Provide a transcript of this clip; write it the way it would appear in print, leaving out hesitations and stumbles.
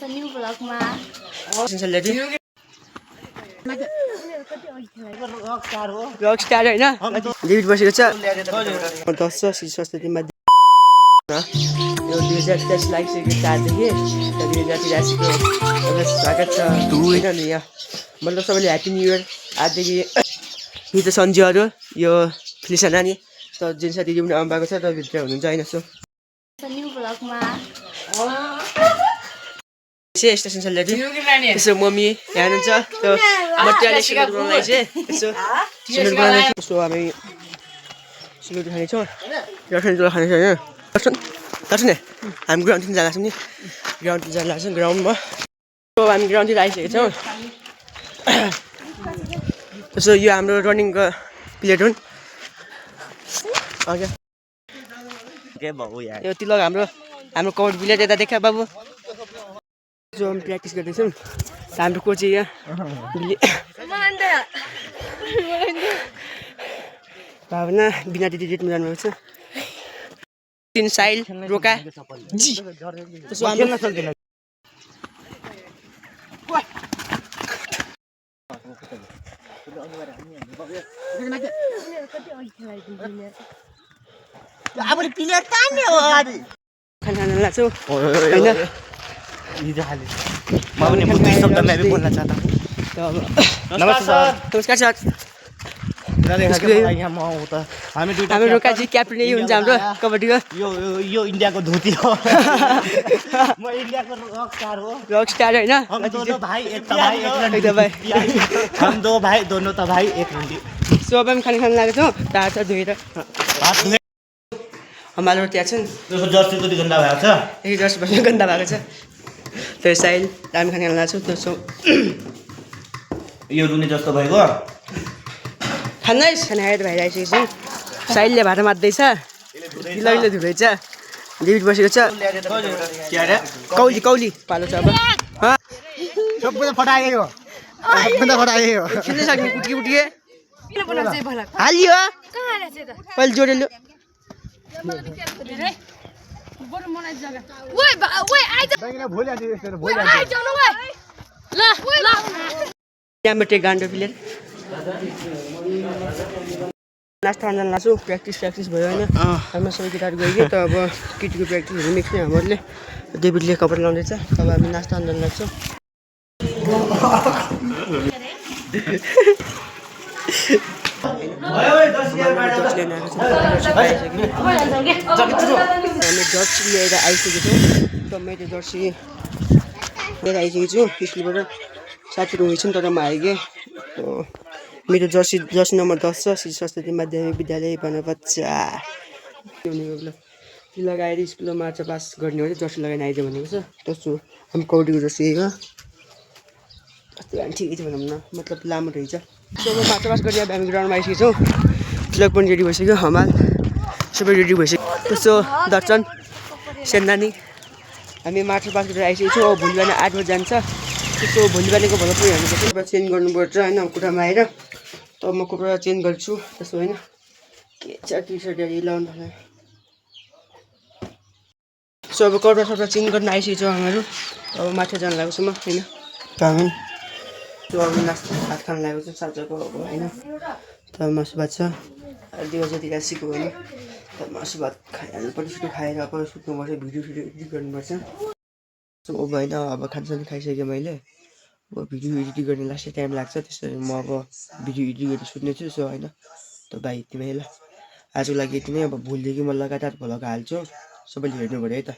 New ब्लगमा rock star होइन David बसेको छ 10 सरस्वतीमा यो 2023 लागिसकेको छ आजदेखि 2083को स्वागत छ होइन नि यहाँ मतलब सबैले ह्याप्पी न्यू इयर आजदेखि यो त सन्जुहरू यो फिलिसा नानी त जेन्सा दिदी पनि आउनु भएको छ त भित्र हुनुहुन्छ होइन सो न्यू ब्लगमा स्टेसन सल्लाटी यसो मम्मी यहाँ हुनुहुन्छ त्यो मट्टीले सिलगढी बनाउनलाई चाहिँ यसो सिलगढी बनाउन यसो हामी सिलगढी खानेछौँ दर्शन खानेछ होइन दर्शन हामी ग्राउन्डतिर जान लाग्छौँ नि ग्राउन्डतिर जान लाग्छौँ ग्राउन्डमा हामी ग्राउन्डतिर आइसकेको छौँ त्यसो यो हाम्रो रनिङको प्लेट हुन् यो तिलक हाम्रो कभर प्लेट यता देखा बाबु जो हामी प्र्याक्टिस गर्दैछौँ हाम्रो कोच यहाँ भावना बिना दिदी डेटमा जानुभएको छ तिन साइल रोका खाना लाग्छौ होइन नमस्कार सर हाम्रो रोकाजी क्याप्टेन यही हुन्छ हाम्रो कबड्डीको यो इन्डियाको धोती हो म इन्डियाको रक स्टार होइन हम दो भाइ दोनों त भाइ एक रन्डी सोबा पनि खाना लाग्छ तार छ धोएर हमालो त्यहाँ छन् जर्सी कति गन्दा भएको छ एक जर्सी पनि गन्दा भएको छ त्यो साइल दामी खाना लाग्छौँ त्यो सो यो रुनी जस्तो भएको खानै खाना खाएर भाइ आइसकेको छु साइलले भाटा मात्दैछ तिलकले धुँदैछ डेभिड बसेको छ कौली कौली पालो छ अब सबै फटाएको किन सक्ने कुटकी कुटकी हालियो पहिले जोडेलु त्यहाँबाट गान्डो प्लेयर नास्ता खान लाग्छु प्र्याक्टिस भयो होइन हामी सबै केटाहरू गयो कि त अब केटीको प्र्याक्टिसहरू मिक्स नै हामीहरूले डेभिडले कपडा लाउँदैछ अब हामी नास्ता खान लाग्छौँ हामी जर्सी लिएर आइसकेको छौँ त मैले जर्सी लिएर आइसकेको छु स्कुलबाट साथीहरू हुनेछन् तर म आएँ कि मेरो जर्सी नम्बर 10 छ श्री सरस्वती माध्यमिक विद्यालय बनबच्चा त्यो लगाएर स्कुलमा मार्च पास गर्ने हो जर्सी लगाएर आइदियो भनेको छ त्यसो हामी कौडीको जर्सी हो ठिकै छ भनौँ न मतलब लामो रहेछ सो म मार्च पास गर्ने अब हामी ग्राउन्डमा आइसकेको छौँ तिलक पनि रेडी भइसक्यो हमाल सबै रेडी भइसक्यो त्यसो दर्शन सेन्नानी हामी मार्च पास गरेर आइसकेको छौँ भोलि बिहान 8 बजी जान्छ त्यसो भोलि बिहानको भएर पनि हामीको चेन्ज गर्नुपर्छ होइन कुरामा आएर त म कपडा चेन्ज गर्छु त्यसो होइन के छ टी सर्ट लाउनु होला सो अब कपडा सपडा चेन्ज गर्न आइसकेको छौँ हामीहरू अब माथि जान लागेको छु म होइन हामी त्यो अब नास्ता भात खान लागेको छ साँझको अब होइन त मासु भात छ 2 बजीतिर सिक्यो भने त मासु भात खाइहाल्नुपर्छ छिटो खाएर अब सुत्नुपर्छ भिडियो एडिट गर्नुपर्छ अब होइन अब खानसानी खाइसकेँ मैले अब भिडियो एडिट गर्ने लास्टै टाइम लाग्छ त्यसरी म अब भिडियो एडिट गरेर सुत्ने छु सो होइन त भाइ यति नै ल आजको लागि यति नै अब भोलिदेखि म लगातार भ्लग हाल्छु सबैले हेर्नु पऱ्यो है त।